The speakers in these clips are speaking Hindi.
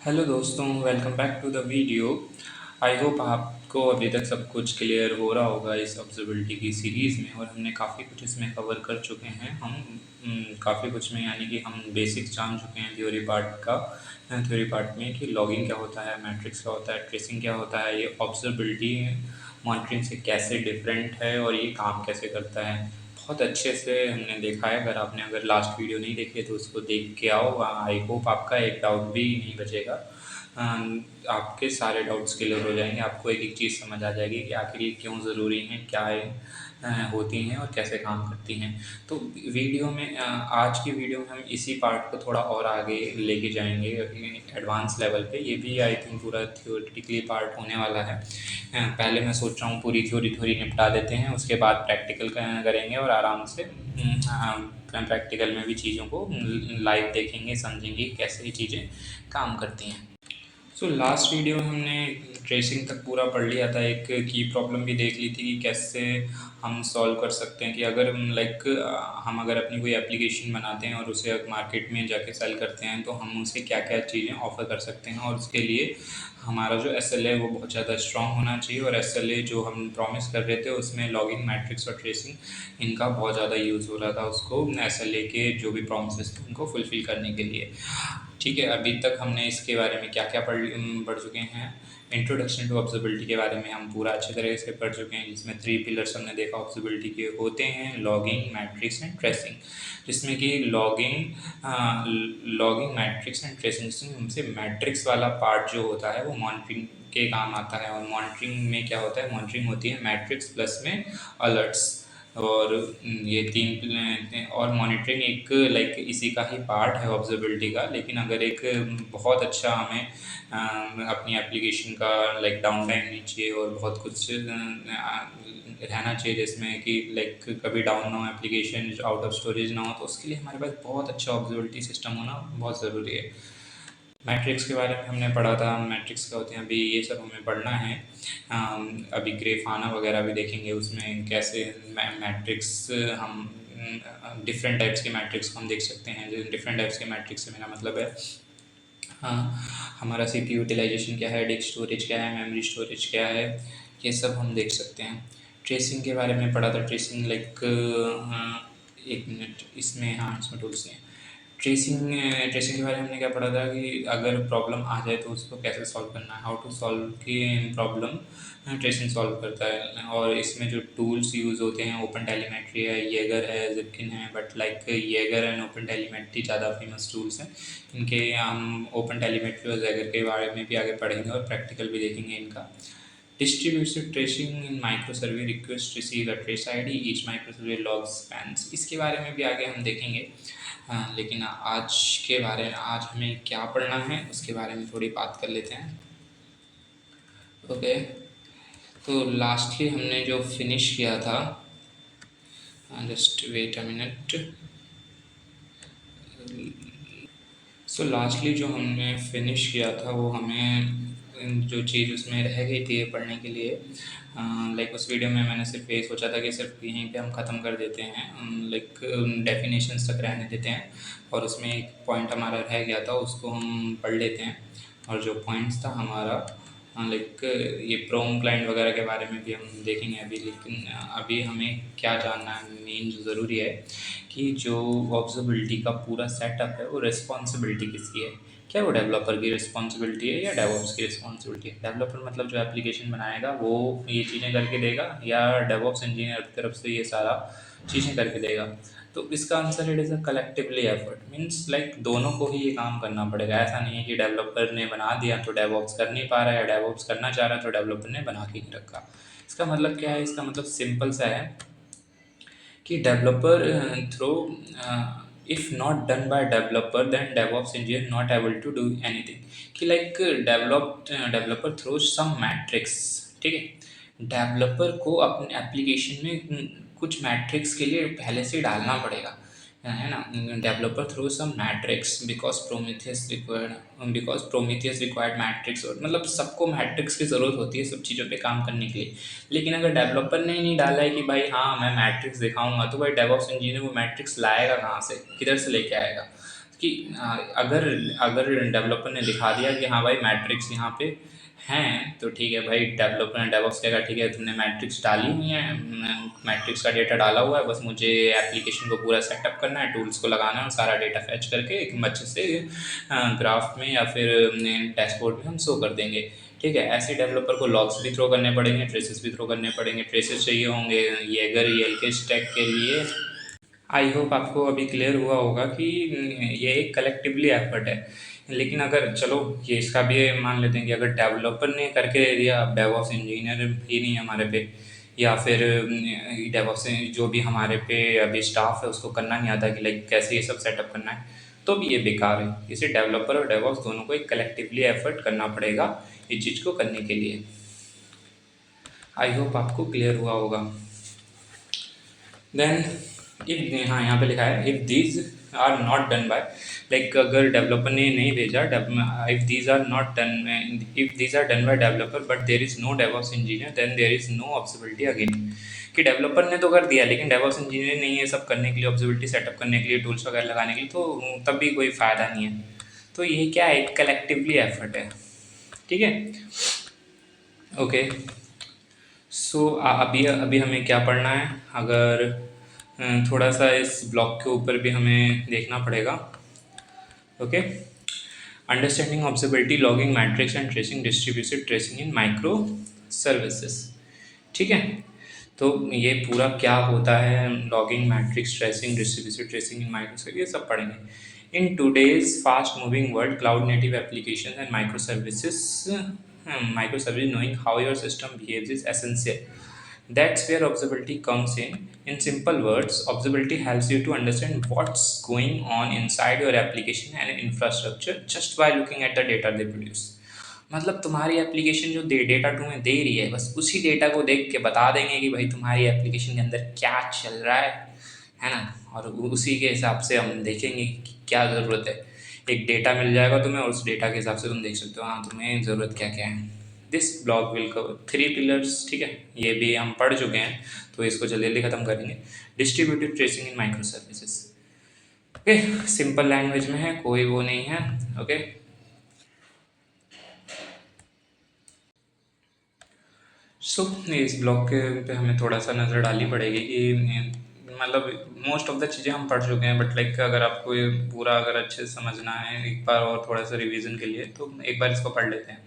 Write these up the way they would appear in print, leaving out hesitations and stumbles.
हेलो दोस्तों, welcome back to the video. I hope आपको अभी तक सब कुछ क्लियर हो रहा होगा इस ऑब्जर्वेबिलिटी की सीरीज़ में। और हमने काफ़ी कुछ इसमें कवर कर चुके हैं। हम काफ़ी कुछ में यानी कि हम बेसिक्स जान चुके हैं थ्योरी पार्ट का। थ्योरी पार्ट में कि लॉगिंग क्या होता है, मैट्रिक्स क्या होता है, ट्रेसिंग क्या होता है, ये ऑब्जर्वेबिलिटी मॉनिटरिंग से कैसे डिफरेंट है और ये काम कैसे करता है। बहुत अच्छे से हमने देखा है। अगर लास्ट वीडियो नहीं देखी है तो उसको देख के आओ। आई होप आपका एक डाउट भी नहीं बचेगा। आपके सारे डाउट्स क्लियर हो जाएंगे। आपको एक एक चीज़ समझ आ जाएगी कि आखिर ये क्यों ज़रूरी है, क्या होती हैं और कैसे काम करती हैं। तो वीडियो में आज की वीडियो में हम इसी पार्ट को थोड़ा और आगे लेके जाएंगे एडवांस लेवल पे। ये भी आई थिंक पूरा थियोरेटिकली पार्ट होने वाला है। पहले मैं सोच रहा हूँ पूरी थ्योरी थ्योरी निपटा देते हैं, उसके बाद प्रैक्टिकल करेंगे और आराम से प्रैक्टिकल में भी चीज़ों को लाइव देखेंगे, समझेंगे कैसे ये चीज़ें काम करती हैं। लास्ट वीडियो में हमने ट्रेसिंग तक पूरा पढ़ लिया था। एक की प्रॉब्लम भी देख ली थी कि कैसे हम सॉल्व कर सकते हैं कि अगर हम अगर अपनी कोई एप्लीकेशन बनाते हैं और उसे मार्केट में जाके सेल करते हैं तो हम उसे क्या क्या चीज़ें ऑफ़र कर सकते हैं। और उसके लिए हमारा जो SLA है वो बहुत ज़्यादा स्ट्रॉन्ग होना चाहिए। और SLA जो हम प्रॉमिस कर रहे थे उसमें लॉगिंग, मैट्रिक्स और ट्रेसिंग इनका बहुत ज़्यादा यूज़ हो रहा था उसको SLA के जो भी प्रॉमिसेस थे उनको फुलफ़िल करने के लिए। ठीक है, अभी तक हमने इसके बारे में क्या क्या पढ़ चुके हैं। इंट्रोडक्शन टू ऑब्जर्वेबिलिटी के बारे में हम पूरा अच्छे तरीके से पढ़ चुके हैं, जिसमें 3 पिलर्स हमने देखा ऑब्जर्वेबिलिटी के होते हैं: लॉगिंग, मैट्रिक्स एंड ट्रेसिंग। जिसमें कि लॉगिंग, मैट्रिक्स एंड ट्रेसिंग, जिसमें हमसे मैट्रिक्स वाला पार्ट जो होता है वो मॉनिटरिंग के काम आता है। और मॉनिटरिंग में क्या होता है, मॉनिटरिंग होती है मैट्रिक्स प्लस में अलर्ट्स। और ये 3 और मॉनिटरिंग एक इसी का ही पार्ट है ऑब्जर्वेबिलिटी का। लेकिन अगर एक बहुत अच्छा हमें अपनी एप्लीकेशन का डाउन टाइम नहीं चाहिए और बहुत कुछ रहना चाहिए जिसमें कि कभी डाउन ना हो, एप्लीकेशन आउट ऑफ स्टोरेज ना हो, तो उसके लिए हमारे पास बहुत अच्छा ऑब्जर्वेबिलिटी सिस्टम होना बहुत ज़रूरी है। मैट्रिक्स के बारे में हमने पढ़ा था, मैट्रिक्स क्या होते हैं अभी ये सब हमें पढ़ना है। अभी ग्रेफाना वगैरह भी देखेंगे, उसमें कैसे मैट्रिक्स हम डिफरेंट टाइप्स के मैट्रिक्स को हम देख सकते हैं। डिफरेंट टाइप्स के मैट्रिक्स से मेरा मतलब है हमारा CPU यूटिलाइजेशन क्या है, डिस्क स्टोरेज क्या है, मेमोरी स्टोरेज क्या है, ये सब हम देख सकते हैं। ट्रेसिंग के बारे में पढ़ा था। ट्रेसिंग एक मिनट, इसमें टूल्स हैं। ट्रेसिंग के बारे में हमने क्या पढ़ा था कि अगर प्रॉब्लम आ जाए तो उसको कैसे सॉल्व करना है, हाउ टू सॉल्व की प्रॉब्लम ट्रेसिंग सॉल्व करता है। और इसमें जो टूल्स यूज़ होते हैं, ओपन टेलीमेट्री है, येगर है, जिपकिन है। But Jaeger and open telemetry ज़्यादा फेमस टूल्स हैं। इनके हम ओपन टेलीमेट्री और येगर के बारे में भी आगे पढ़ेंगे और प्रैक्टिकल भी देखेंगे इनका। Distributed tracing in micro survey request receive a trace ID, each micro survey log spans, इसके बारे में भी आगे हम देखेंगे। लेकिन आज हमें क्या पढ़ना है उसके बारे में थोड़ी बात कर लेते हैं। ओके, तो लास्टली हमने जो फिनिश किया था, just wait a minute. Lastly जो हमने फिनिश किया था वो हमें जो चीज़ उसमें रह गई थी पढ़ने के लिए, उस वीडियो में मैंने सिर्फ ये सोचा था कि सिर्फ यहीं पे हम ख़त्म कर देते हैं, डेफिनेशंस तक रहने देते हैं। और उसमें एक पॉइंट हमारा रह गया था, उसको हम पढ़ लेते हैं। और जो पॉइंट्स था हमारा ये प्रोम क्लाइंट वगैरह के बारे में भी हम देखेंगे अभी। लेकिन अभी हमें क्या जानना है, मेन जो ज़रूरी है कि जो ऑब्जर्वेबिलिटी का पूरा सेटअप है वो रिस्पॉन्सिबिलिटी किसकी है। क्या वो डेवलपर की रिस्पॉन्सिबिलिटी है या डेवऑप्स की रिस्पॉन्सिबिलिटी है? डेवलपर मतलब जो एप्लीकेशन बनाएगा वो ये चीज़ें करके देगा, या डेवऑप्स इंजीनियर की तरफ से ये सारा चीज़ें करके देगा? तो इसका answer it is a collectively effort. Means दोनों को ही ये काम करना पड़ेगा। ऐसा नहीं है कि डेवलपर ने बना दिया तो डेवऑप्स कर नहीं पा रहा है, डेवऑप्स करना चाह रहा है तो डेवलपर ने बना के नहीं रखा। इसका मतलब क्या है? इसका मतलब सिंपल सा है कि developer throw if not done by developer then DevOps engineer not able to do anything. कि डेवलपर थ्रो सम मैट्रिक्स, ठीक है। डेवलपर को अपने एप्लीकेशन में कुछ मैट्रिक्स के लिए पहले से डालना पड़ेगा, है ना। Developer throw some metrics because Prometheus required metrics, और मतलब सबको मैट्रिक्स की ज़रूरत होती है सब चीज़ों पे काम करने के लिए। लेकिन अगर डेवलपर ने ही नहीं डाला है कि भाई हाँ मैं मैट्रिक्स दिखाऊंगा, तो भाई डेवऑप्स इंजीनियर वो मैट्रिक्स लाएगा कहाँ से, किधर से लेके आएगा? कि अगर अगर डेवलपर ने दिखा दिया कि हाँ भाई मैट्रिक्स यहाँ पे हैं, तो ठीक है भाई, डेवलपर ने डेवॉप्स कहेगा ठीक है तुमने मैट्रिक्स डाली हुई है, मैट्रिक्स का डेटा डाला हुआ है, बस मुझे एप्लीकेशन को पूरा सेटअप करना है, टूल्स को लगाना है और सारा डेटा फैच करके एक अच्छे से ग्राफ में या फिर डैशबोर्ड में हम शो कर देंगे। ठीक है, ऐसे डेवलपर को लॉग्स भी थ्रो करने पड़ेंगे, ट्रेसेस भी थ्रो करने पड़ेंगे, ट्रेसेस चाहिए होंगे येगर ELK स्टैक के लिए। आई होप आपको अभी क्लियर हुआ होगा कि ये एक कलेक्टिवली एफर्ट है। लेकिन अगर चलो ये इसका भी मान लेते हैं कि अगर डेवलपर ने करके दे दिया, डेवऑप्स इंजीनियर ही नहीं है हमारे पे, या फिर डेवऑप्स जो भी हमारे पे अभी स्टाफ है उसको करना नहीं आता कि लाइक कैसे ये सब सेटअप करना है, तो भी ये बेकार है। इसे डेवलपर और डेवऑप्स दोनों को एक कलेक्टिवली एफर्ट करना पड़ेगा इस चीज़ को करने के लिए। आई होप आपको क्लियर हुआ होगा। देन इफ, हाँ यहाँ पे लिखा है if these are not done by, like अगर डेवलपर ने नहीं भेजा, if these are not done, if these are done by developer but there is no DevOps engineer then there is no observability again. कि डेवलपर ने तो कर दिया लेकिन डेवऑप्स इंजीनियर नहीं है सब करने के लिए, ऑब्जर्वेबिलिटी सेटअप करने के लिए, टूल्स वगैरह लगाने के लिए, तो तब भी कोई फ़ायदा नहीं है। तो ये क्या है, एक कलेक्टिवली एफर्ट है। ठीक है, ओके। सो अभी अभी हमें क्या पढ़ना है, अगर थोड़ा सा इस ब्लॉक के ऊपर भी हमें देखना पड़ेगा। Okay, understanding observability, logging, metrics and tracing, distributed tracing in micro services. ठीक है, तो ये पूरा क्या होता है, logging, metrics, tracing, distributed tracing in microservice, ये सब पढ़ेंगे। In today's fast moving world, cloud native application and microservices, knowing how your system behaves is essential. That's where observability comes in. In simple words, observability helps you to understand what's going on inside your application and infrastructure just by looking at the data they produce. मतलब तुम्हारी एप्लीकेशन जो डेटा तुम्हें दे रही है, बस उसी डेटा को देख के बता देंगे कि भाई तुम्हारी एप्लीकेशन के अंदर क्या चल रहा है ना, और उसी के हिसाब से हम देखेंगे कि क्या ज़रूरत है। एक डेटा मिल जाएगा तुम्हें और उस डेटा के हिसाब से तुम देख सकते हो हाँ तुम्हें ज़रूरत क्या क्या है। This blog will cover 3 pillars. ठीक है, ये भी हम पढ़ चुके हैं तो इसको जल्दी जल्दी ख़त्म करेंगे। Distributed tracing in micro services, okay, simple language में है, कोई वो नहीं है। ओके, सो इस ब्लॉग के पे हमें थोड़ा सा नज़र डालनी पड़ेगी कि मतलब मोस्ट ऑफ द चीज़ें हम पढ़ चुके हैं, बट लाइक अगर आपको ये पूरा अगर अच्छे से समझना है एक बार और थोड़ा सा रिवीजन के लिए, तो एक बार इसको पढ़ लेते हैं।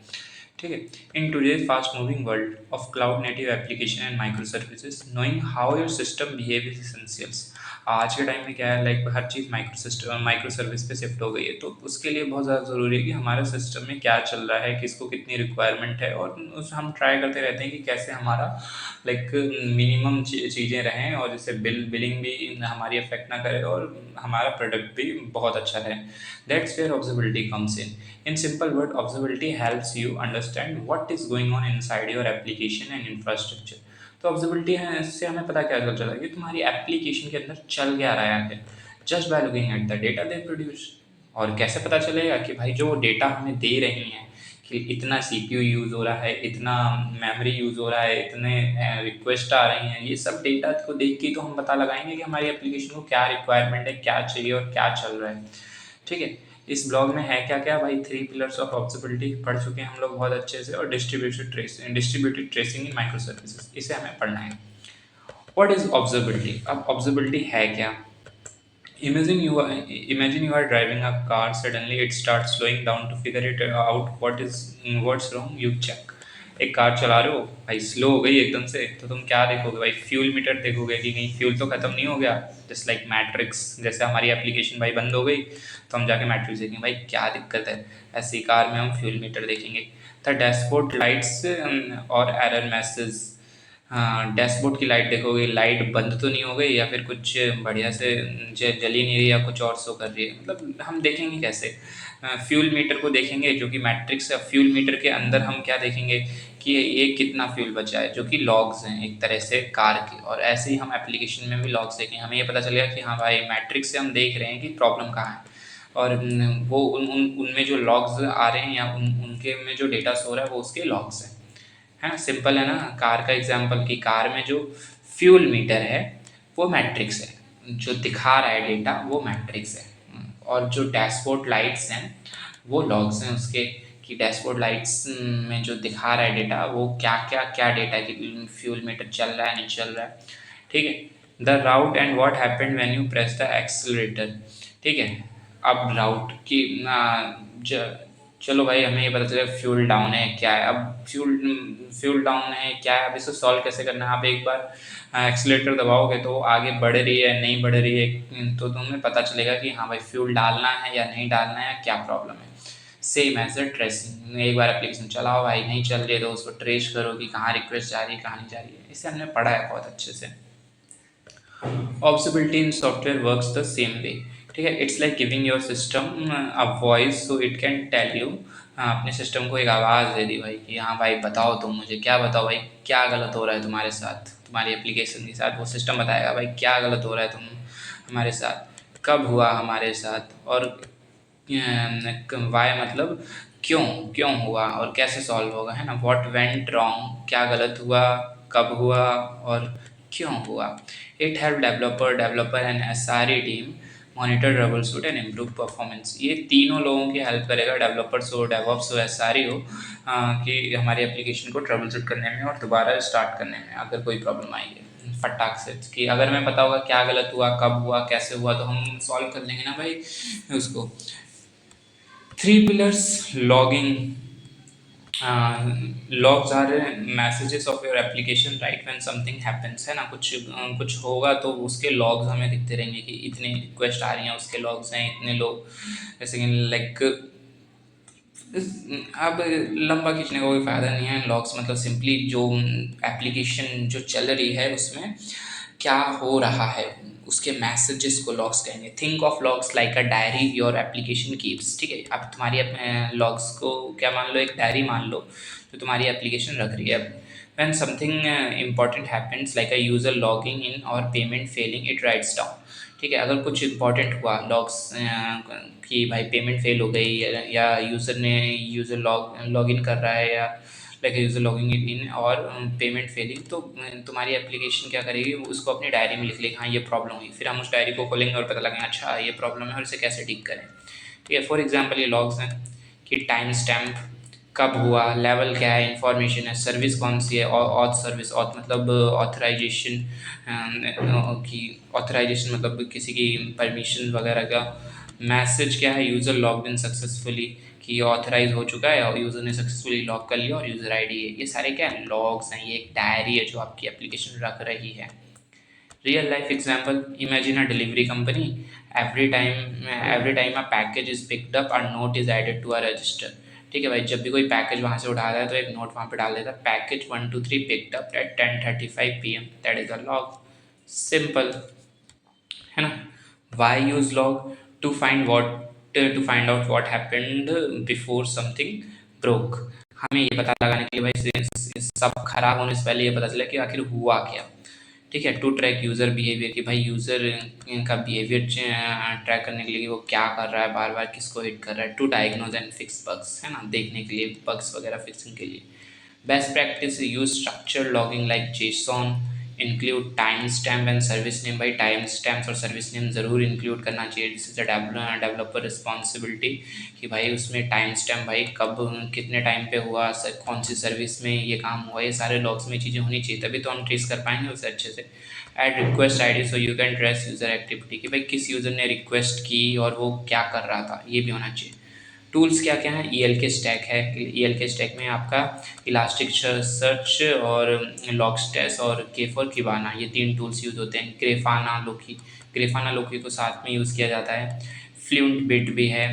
ठीक है, इन today's fast moving world of cloud native application and micro services, knowing how your system behave is essentials. आज के टाइम में क्या है, लाइक हर चीज़ माइक्रो सर्विस पे शिफ्ट हो गई है, तो उसके लिए बहुत ज़्यादा ज़रूरी है कि हमारे सिस्टम में क्या चल रहा है, किसको कितनी रिक्वायरमेंट है, और उस हम ट्राई करते रहते हैं कि कैसे हमारा लाइक मिनिमम चीज़ें रहें और जिससे बिलिंग भी हमारी अफेक्ट ना करे और हमारा प्रोडक्ट भी बहुत अच्छा रहे। That's where observability comes in. In simple word, observability helps you understand what is going on inside your application and infrastructure. तो ऑब्जर्वेबिलिटी है, इससे हमें पता क्या चल रहा है कि तुम्हारी एप्लीकेशन के अंदर चल क्या रहा है, just by looking at the data they produce. और कैसे पता चलेगा कि भाई जो डेटा हमें दे रही हैं कि इतना CPU यूज़ हो रहा है, इतना मेमोरी यूज़ हो रहा है, इतने रिक्वेस्ट आ रही हैं, ये सब डेटा को देख के तो हम पता लगाएंगे कि हमारी एप्लीकेशन को क्या रिक्वायरमेंट है, क्या चाहिए और क्या चल रहा है। ठीक है, इस ब्लॉग में है क्या क्या भाई, 3 पिलर्स ऑफ ऑब्जर्वेबिलिटी पढ़ चुके हैं हम लोग बहुत अच्छे से, और distributed tracing in micro services, इसे हमें पढ़ना है। What is observability? अब ऑब्जर्वेबिलिटी है क्या? Imagine you are driving a car. Suddenly it starts slowing down to figure it out. What's wrong? You check. एक कार चला रहे हो भाई, स्लो हो गई एकदम से, तो तुम क्या देखोगे भाई? फ्यूल मीटर देखोगे कि कहीं फ्यूल तो खत्म नहीं हो गया। जस्ट लाइक मैट्रिक्स, जैसे हमारी एप्लीकेशन भाई बंद हो गई तो हम जाके मैट्रिक्स देखेंगे भाई क्या दिक्कत है, ऐसी कार में हम फ्यूल मीटर देखेंगे। द डैशबोर्ड लाइट्स और एरर मैसेज। हाँ, डैशबोर्ड की लाइट देखोगे, लाइट बंद तो नहीं हो गई या फिर कुछ बढ़िया से जल ही नहीं रही या कुछ और शो कर रही है, मतलब हम देखेंगे कैसे? फ्यूल मीटर को देखेंगे जो कि मैट्रिक्स है। फ्यूल मीटर के अंदर हम क्या देखेंगे कि ये कितना फ्यूल बचा है, जो कि लॉग्स हैं एक तरह से कार के। और ऐसे ही हम एप्लीकेशन में भी लॉग्स देखेंगे, हमें ये पता चलेगा कि हाँ भाई मैट्रिक्स से हम देख रहे हैं कि प्रॉब्लम कहाँ है, और वो उनमें जो लॉग्स आ रहे हैं या उनके में जो डेटा शो रहा है वो उसके लॉग्स हैं। है ना, सिंपल है ना। कार का एग्जांपल कि कार में जो फ्यूल मीटर है वो मैट्रिक्स है, जो दिखा रहा है डेटा वो मैट्रिक्स है। और जो डैशबोर्ड लाइट्स हैं वो लॉग्स हैं उसके, कि डैशबोर्ड लाइट्स में जो दिखा रहा है डेटा वो क्या डेटा है, कि फ्यूल मीटर चल रहा है नहीं चल रहा है। ठीक है। The route and what happened when you press the accelerator. ठीक है। अब राउट की चलो भाई, हमें ये पता चला फ्यूल डाउन है क्या है। अब फ्यूल डाउन है क्या है, अब इसको सॉल्व कैसे करना है। आप एक बार एक्सीलेटर दबाओगे तो आगे बढ़ रही है नहीं बढ़ रही है, तो तुम्हें पता चलेगा कि हाँ भाई फ्यूल डालना है या नहीं डालना है, क्या प्रॉब्लम है। सेम एज अ ट्रेसिंग, एक बार एप्लीकेशन चलाओ भाई, नहीं चल रही है तो उसको ट्रेस करो कि कहाँ रिक्वेस्ट जा रही है कहाँ नहीं जा रही है। इसे हमने पढ़ा है बहुत अच्छे से। Observability in software works the same way. ठीक है। It's like giving your system a voice so it can tell you. अपने सिस्टम को एक आवाज़ दे दी भाई कि हाँ भाई बताओ, तुम मुझे क्या बताओ भाई, क्या गलत हो रहा है तुम्हारे साथ, तुम्हारी एप्लीकेशन के साथ। वो सिस्टम बताएगा भाई क्या गलत हो रहा है तुम हमारे साथ, कब हुआ हमारे साथ, और वाई मतलब क्यों, क्यों हुआ और कैसे सॉल्व होगा, है ना। व्हाट वेंट रॉन्ग, क्या गलत हुआ, कब हुआ और क्यों हुआ। It help developer and SRE team monitor trouble shoot and improve performance. ये तीनों लोगों की हेल्प करेगा, डेवलपर्स हो, डेवऑप्स हो, एसआरई हो, कि हमारी एप्लीकेशन को ट्रबल शूट करने में और दोबारा स्टार्ट करने में अगर कोई प्रॉब्लम आई है फटाक से। कि अगर हमें पता होगा क्या गलत हुआ, कब हुआ, कैसे हुआ, तो हम सॉल्व कर लेंगे ना भाई उसको। Three pillars logging. Logs are messages of your application right when something happens, है ना। कुछ होगा तो उसके लॉग्स हमें दिखते रहेंगे कि इतनी रिक्वेस्ट आ रही हैं, उसके लॉग्स हैं इतने लोग, जैसे कि लाइक अब लंबा खींचने का कोई फ़ायदा नहीं है। लॉग्स मतलब सिंपली जो एप्लीकेशन जो चल रही है उसमें क्या हो रहा है उसके मैसेजेस को लॉग्स कहेंगे। Think of logs like a diary your application keeps. ठीक है। अब तुम्हारी लॉग्स को क्या मान लो, एक डायरी मान लो जो तुम्हारी एप्लीकेशन रख रही है। When something important happens like a user logging in और payment failing, it writes down. ठीक है। अगर कुछ इंपॉर्टेंट हुआ लॉग्स कि भाई पेमेंट फेल हो गई, या यूज़र लॉग इन कर रहा है, या लाइक यूज़र लॉगिंग इन और पेमेंट फेलिंग, तो तुम्हारी एप्लीकेशन क्या करेगी, उसको अपनी डायरी में लिख लेगी हाँ ये प्रॉब्लम हुई। फिर हम उस डायरी को खोलेंगे और पता लगेगा अच्छा ये प्रॉब्लम है और इसे कैसे ठीक करें। ठीक है। फॉर एग्जाम्पल ये लॉग्स हैं कि टाइम स्टैम्प, कब हुआ, लेवल क्या है, इंफॉर्मेशन है, सर्विस कौन सी है, ऑथ सर्विस, ऑथ मतलब ऑथराइजेशन, की ऑथराइजेशन मतलब किसी की परमिशन वगैरह का। मैसेज क्या है, यूज़र लॉग इन सक्सेसफुली, कि ऑथराइज हो चुका है और यूज़र ने सक्सेसफुली लॉग कर लिया, और यूज़र आईडी है। ये सारे क्या है, लॉग्स हैं। ये एक डायरी है जो आपकी एप्लीकेशन रख रही है। Real life example, imagine a delivery company, every time a package is picked up, a note is added to a register। ठीक है भाई, जब भी कोई पैकेज वहाँ से उठा रहा है तो एक नोट वहाँ पे डाल देता है, package 123 picked up at 10:35 PM, that is a log. Simple, है ना। Why use log, to find out what happened before something broke. हमें ये पता लगाने के लिए भाई सब खराब होने से पहले ये पता चला कि आखिर हुआ क्या। ठीक है। टू ट्रैक यूज़र बिहेवियर, कि भाई यूज़र का बिहेवियर ट्रैक करने के लिए कि वो क्या कर रहा है, बार बार किसको हिट कर रहा है। To diagnose and fix bugs, है ना, देखने के लिए बग्स वगैरह फिक्सिंग के लिए। Best practice, use structure logging like JSON, include time stamp and service name. भाई टाइम स्टैम्प और सर्विस नेम ज़रूर इंक्लूड करना चाहिए। This is a developer responsibility, कि भाई उसमें टाइम स्टैम्प, भाई कब कितने टाइम पे हुआ, कौन सी सर्विस में ये काम हुआ, ये सारे लॉग्स में चीज़ें होनी चाहिए, तभी तो हम ट्रेस कर पाएंगे उसे अच्छे से। Add request ID so you can trace user activity, कि भाई किस यूज़र ने रिक्वेस्ट की और वो क्या कर रहा था, ये भी होना चाहिए। टूल्स क्या क्या है, ELK स्टैक है। ELK स्टैक में आपका इलास्टिक सर्च और लॉगस्टेस और के फॉर किबाना, ये 3 टूल्स यूज़ होते हैं। ग्रेफाना लोकी को साथ में यूज़ किया जाता है। फ्लूएंट बिट भी है,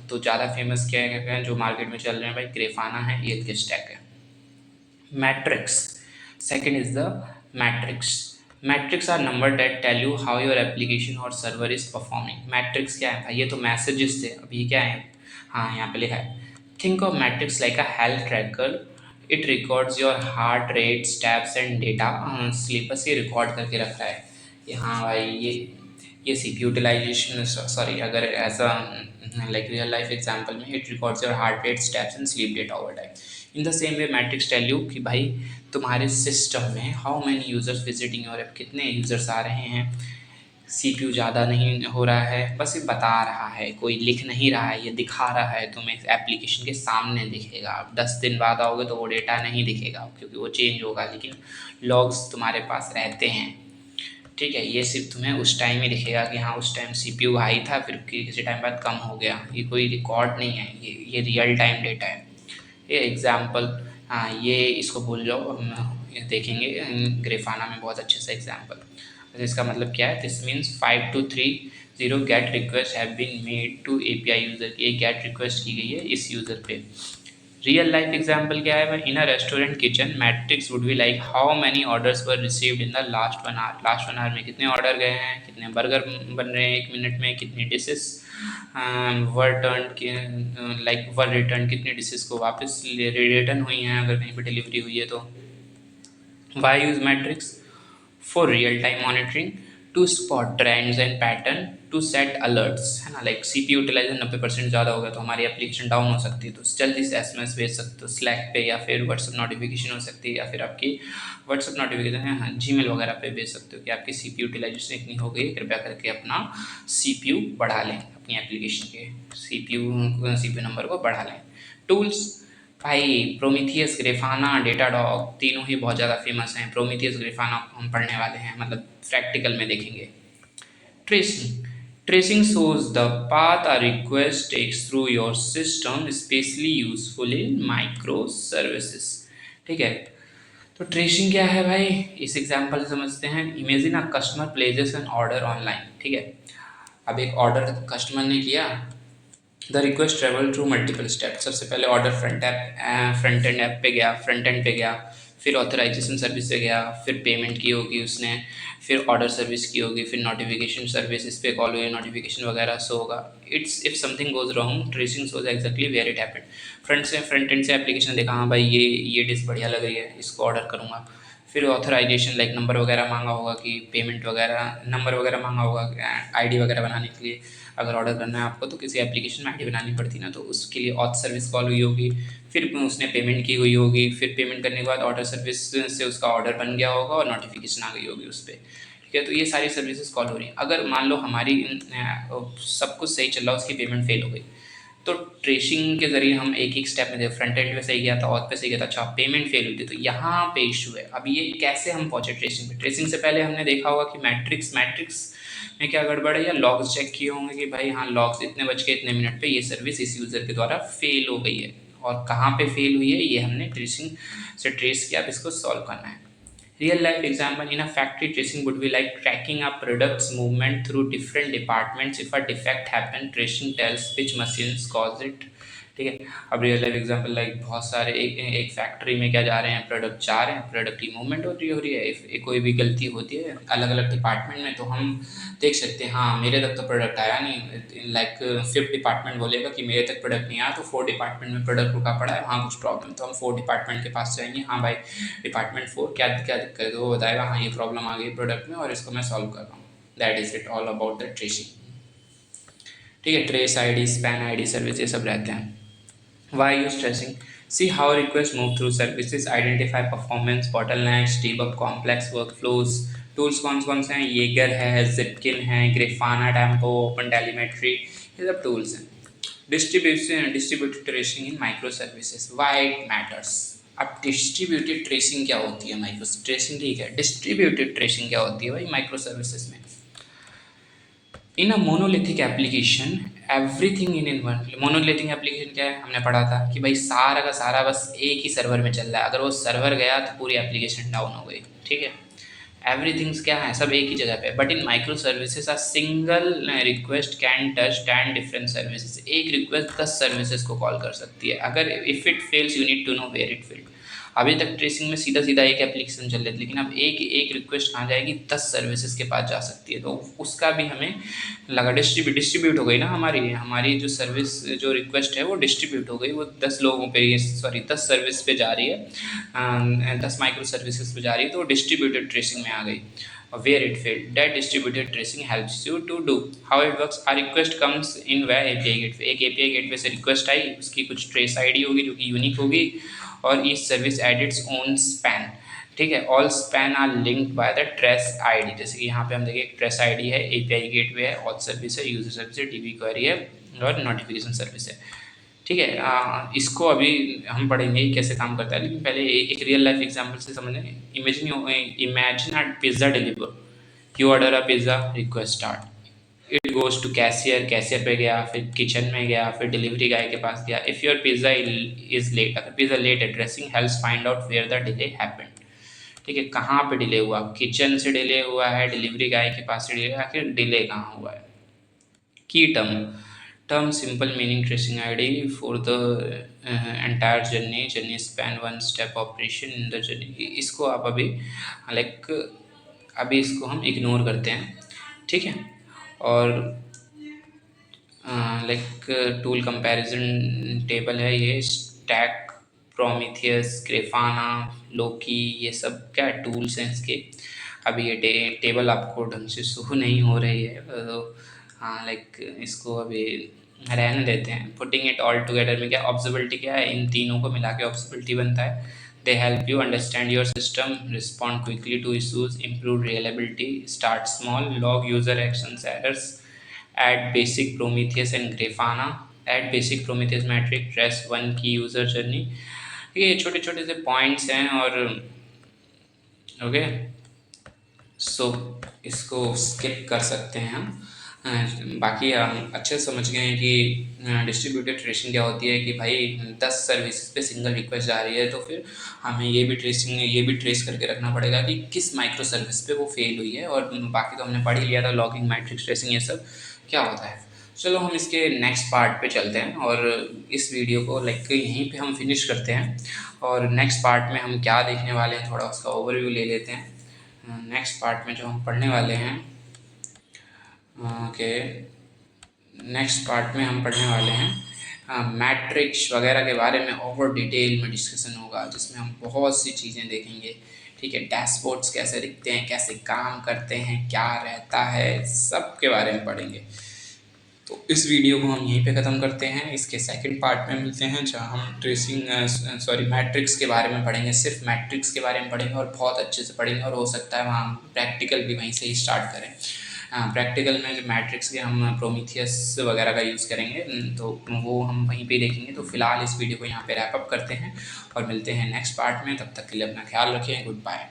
तो ज़्यादा फेमस क्या है जो मार्केट में चल रहे हैं भाई, ग्रेफाना है, ELK स्टैक है। Metrics, second is the metrics. Metrics are number that tell you how your application और सर्वर इज परफॉर्मिंग। मैट्रिक्स क्या है भाई, ये तो मैसेजेस थे, अभी क्या है, हाँ यहाँ पे लिखा है। Think of metrics like a health tracker, it records your heart rate, steps and data. Sleepers ये रिकॉर्ड करके रख रहा है कि हाँ भाई ये CPU यूटिलाइजेशन, सॉरी, अगर ऐसा लाइक रियल लाइफ एग्जांपल में, it records your heart rate, steps and sleep data over time. In the same way metrics tell you कि भाई तुम्हारे सिस्टम में how many users visiting your app, कितने यूजर्स आ रहे हैं, CPU ज़्यादा नहीं हो रहा है, बस ये बता रहा है, कोई लिख नहीं रहा है, ये दिखा रहा है तुम्हें एप्लीकेशन के सामने दिखेगा। अब 10 दिन बाद आओगे तो वो डेटा नहीं दिखेगा क्योंकि वो चेंज होगा, लेकिन लॉग्स तुम्हारे पास रहते हैं। ठीक है, ये सिर्फ तुम्हें उस टाइम ही दिखेगा कि हाँ उस टाइम CPU हाई था, फिर किसी टाइम बाद कम हो गया। ये कोई रिकॉर्ड नहीं है, ये रियल टाइम डेटा है। ये एग्जाम्पल, हाँ ये इसको भूल जाओ, हम ये देखेंगे ग्रेफाना में बहुत अच्छे से एग्जाम्पल। इसका मतलब क्या है, this means 5230 get request have been made to API user. ये गेट रिक्वेस्ट की गई है इस यूज़र पे। रियल लाइफ एग्जाम्पल क्या है, in a restaurant kitchen metrics would be like how many orders were received in the last 1 hour. Last 1 hour में कितने ऑर्डर गए हैं, कितने बर्गर बन रहे हैं 1 मिनट में, कितनी डिशेस वर टर्न लाइक वर रिटर्न, कितनी डिशेस को वापस रिटर्न हुई हैं अगर कहीं पर डिलीवरी हुई है तो। Why use metrics for real time monitoring, to spot trends and pattern, to set alerts, है ना। लाइक CPU यूटिलाइजेशन 90% ज़्यादा हो गया तो हमारी एप्लीकेशन डाउन हो सकती है, तो जल्दी से SMS भेज सकते हो स्लैक पे, या फिर व्हाट्सअप नोटिफिकेशन हो सकती है, या फिर आपकी व्हाट्सअप नोटिफिकेशन है, हाँ Gmail वगैरह पे भेज सकते हो कि आपकी CPU यूटिलाइजेशन इतनी हो गई, कृपया करके अपना CPU बढ़ा लें, अपनी एप्लीकेशन के CPU नंबर को बढ़ा लें। टूल्स भाई प्रोमीथियस, ग्रेफाना, डेटाडॉग तीनों ही बहुत ज़्यादा फेमस हैं। प्रोमीथियस ग्रेफाना हम पढ़ने वाले हैं, मतलब प्रैक्टिकल में देखेंगे। Tracing, tracing shows the path a request takes through your system, especially useful in micro services। ठीक है, तो ट्रेसिंग क्या है भाई, इस एग्जांपल से समझते हैं। Imagine a customer places an order online. ठीक है, अब एक ऑर्डर कस्टमर ने किया, the request travel through multiple step. सबसे पहले ऑर्डर फ्रंट एंड ऐप पे गया, फ्रंट एंड पे गया, फिर ऑथराइजेशन सर्विस पे गया, फिर पेमेंट की होगी उसने, फिर ऑर्डर सर्विस की होगी, फिर नोटिफिकेशन सर्विस, इस पे कॉल हुई, नोटिफिकेशन वगैरह शो होगा। It's if something goes wrong, tracing shows exactly where it happened. Front end से एप्लीकेशन देखा, हाँ भाई ये डिश बढ़िया लग रही है, इसको ऑर्डर करूँगा। फिर ऑथराइजेशन लाइक नंबर वगैरह मांगा होगा कि पेमेंट वगैरह, नंबर वगैरह मांगा होगा ID वगैरह बनाने के लिए। अगर ऑर्डर करना है आपको तो किसी एप्लीकेशन में ID बनानी पड़ती ना, तो उसके लिए ऑथ सर्विस कॉल हुई होगी, फिर उसने पेमेंट की हुई होगी, फिर पेमेंट करने के बाद ऑर्डर सर्विस से उसका ऑर्डर बन गया होगा और नोटिफिकेशन आ गई होगी उस पर। ठीक है, तो ये सारी सर्विसेज कॉल हो रही हैं। अगर मान लो हमारी सब कुछ सही चल रहा है, उसकी पेमेंट फेल हो गई, तो ट्रेसिंग के जरिए हम एक एक स्टेप में थे, फ्रंट एंड पे सही गया था, ऑथ पे सही गया था, अच्छा पेमेंट फेल हुई थी, तो यहाँ पे इशू है। अब ये कैसे हम पहुँचे ट्रेसिंग पे। ट्रेसिंग से पहले हमने देखा होगा कि मैट्रिक्स में क्या गड़बड़ है, या लॉग्स चेक किए होंगे कि भाई हाँ लॉग्स इतने बज के इतने मिनट पे ये सर्विस इस यूज़र के द्वारा फेल हो गई है, और कहाँ पे फेल हुई है ये हमने ट्रेसिंग से ट्रेस किया। अब इसको सॉल्व करना है। Real life example, in a factory, tracing would be like tracking a product's movement through different departments. If a defect happen, tracing tells which machines caused it। ठीक है, अब रियल लाइफ एग्जांपल लाइक बहुत सारे एक फैक्ट्री में क्या जा रहे हैं, प्रोडक्ट जा रहे हैं, प्रोडक्ट की मूवमेंट हो रही है, कोई भी गलती होती है अलग अलग डिपार्टमेंट में, तो हम देख सकते हैं हाँ मेरे तक तो प्रोडक्ट आया नहीं, लाइक 5th डिपार्टमेंट बोलेगा कि मेरे तक प्रोडक्ट नहीं आया, तो 4 डिपार्टमेंट में प्रोडक्ट रुका पड़ा है, हाँ कुछ प्रॉब्लम, तो हम 4 डिपार्टमेंट के पास जाएंगे, हाँ भाई डिपार्टमेंट 4 क्या क्या दिक्कत है, वो बताएगा हाँ ये प्रॉब्लम आ गई प्रोडक्ट में और इसको मैं सॉल्व कर रहा हूँ। That is it all about the tracing. ठीक है, trace ID, span ID service ये सब रहते हैं। Why use tracing? See how requests move through services, identify performance bottlenecks, debug complex workflows। Tools कौन कौन से हैं, येगर है, जिपकिन है, ग्रेफाना, टेम्पो, ओपन टेलीमेट्री, ये सब टूल्स हैं। Distributed tracing in micro services, why it matters. अब डिस्ट्रीब्यूटेड ट्रेसिंग क्या होती है, माइक्रो ट्रेसिंग ठीक है, डिस्ट्रीब्यूटेड ट्रेसिंग क्या होती है भाई माइक्रो सर्विसेज में। In a monolithic application everything in one. Monolithic application क्या है, हमने पढ़ा था कि भाई सारा का सारा बस एक ही सर्वर में चल रहा है, अगर वो सर्वर गया तो पूरी एप्लीकेशन डाउन हो गई। ठीक है, एवरीथिंग्स क्या है, सब एक ही जगह पे। But in micro services a single request can touch 10 different services. एक रिक्वेस्ट 10 सर्विसेज को कॉल कर सकती है। अगर if it fails you need to know where it failed. अभी तक ट्रेसिंग में सीधा सीधा एक एप्लीकेशन चल रही थी, लेकिन अब एक रिक्वेस्ट कहाँ जाएगी, 10 सर्विसेज के पास जा सकती है, तो उसका भी हमें लगा डिस्ट्रीब्यूट हो गई ना, हमारी जो सर्विस जो रिक्वेस्ट है वो डिस्ट्रीब्यूट हो गई, वो 10 लोगों पे, सॉरी 10 सर्विस पे जा रही है, 10 माइक्रो सर्विसेज पे जा रही है, तो डिस्ट्रीब्यूटेड ट्रेसिंग में आ गई। Where it failed, that distributed tracing helps you to do how it works। a request comes in via API gateway। एक API gateway से रिक्वेस्ट आई, उसकी कुछ ट्रेस ID होगी जो कि यूनिक होगी, और each service add its own span. ठीक है। All span are linked by the trace ID, जैसे कि यहाँ पे हम देखें ट्रेस आईडी है, एपीआई गेटवे है, ऑल सर्विस है, यूजर सर्विस है, डीबी क्वेरी है और नोटिफिकेशन सर्विस है। ठीक है। इसको अभी हम पढ़ेंगे कैसे काम करता है, लेकिन पहले एक रियल लाइफ एग्जांपल से समझें। Imagine a pizza deliver, you order a pizza, request start, it goes to cashier, cashier पे गया, फिर किचन में गया, फिर डिलीवरी गाय के पास गया। If your pizza is late, अगर पिज़्ज़ा लेट है, tracing helps find out where the delay happened. ठीक है, कहाँ पे डिले हुआ, किचन से डिले हुआ है, डिलीवरी गाय के पास से डिले, आखिर डिले कहाँ हुआ है। की term simple meaning tracing ID for the entire journey span one step operation in the journey. इसको आप अभी लाइक अभी इसको हम इग्नोर करते हैं। ठीक है। और लाइक टूल कंपैरिजन टेबल है ये, स्टैक, प्रोमीथियस, ग्रेफाना, लोकी, ये सब क्या टूल्स हैं इसके। अभी ये टेबल आपको ढंग से शो नहीं हो रही है, तो हाँ लाइक इसको अभी रहने देते हैं। पुटिंग इट ऑल टुगेदर में क्या ऑब्जर्वेबिलिटी क्या है, इन तीनों को मिला के ऑब्जर्वेबिलिटी बनता है। They help you understand your system, respond quickly to issues, improve reliability, start small, log user actions, errors, add basic Prometheus and Grafana, add basic Prometheus metric, trace one की यूज़र जर्नी। ये छोटे छोटे से पॉइंट्स हैं और ओके सो इसको स्किप कर सकते हैं हम। बाकी हम अच्छे से समझ गए हैं कि डिस्ट्रीब्यूटेड ट्रेसिंग क्या होती है, कि भाई 10 सर्विस पे सिंगल रिक्वेस्ट जा रही है, तो फिर हमें ये भी ट्रेस करके रखना पड़ेगा कि किस माइक्रो सर्विस पे वो फेल हुई है। और बाकी तो हमने पढ़ ही लिया था, लॉगिंग, मैट्रिक्स ट्रेसिंग, ये सब क्या होता है। चलो हम इसके नेक्स्ट पार्ट पे चलते हैं और इस वीडियो को लाइक यहीं पे हम फिनिश करते हैं। और नेक्स्ट पार्ट में हम क्या देखने वाले हैं, थोड़ा उसका ओवरव्यू ले लेते हैं। नेक्स्ट पार्ट में जो हम पढ़ने वाले हैं, ओके नेक्स्ट पार्ट में हम पढ़ने वाले हैं मैट्रिक्स वगैरह के बारे में ओवर डिटेल में डिस्कशन होगा, जिसमें हम बहुत सी चीज़ें देखेंगे। ठीक है, डैशबोर्ड्स कैसे दिखते हैं, कैसे काम करते हैं, क्या रहता है, सब के बारे में पढ़ेंगे। तो इस वीडियो को हम यहीं पे ख़त्म करते हैं। इसके सेकंड पार्ट में मिलते हैं, जहाँ हम मैट्रिक्स के बारे में पढ़ेंगे, सिर्फ मैट्रिक्स के बारे में पढ़ेंगे और बहुत अच्छे से पढ़ेंगे। और हो सकता है वहाँ प्रैक्टिकल भी वहीं से ही स्टार्ट करें। प्रैक्टिकल में जो मैट्रिक्स के हम प्रोमीथियस वगैरह का यूज़ करेंगे, तो वो हम वहीं पे देखेंगे। तो फिलहाल इस वीडियो को यहाँ पे रैप अप करते हैं और मिलते हैं नेक्स्ट पार्ट में। तब तक के लिए अपना ख्याल रखें। Good bye.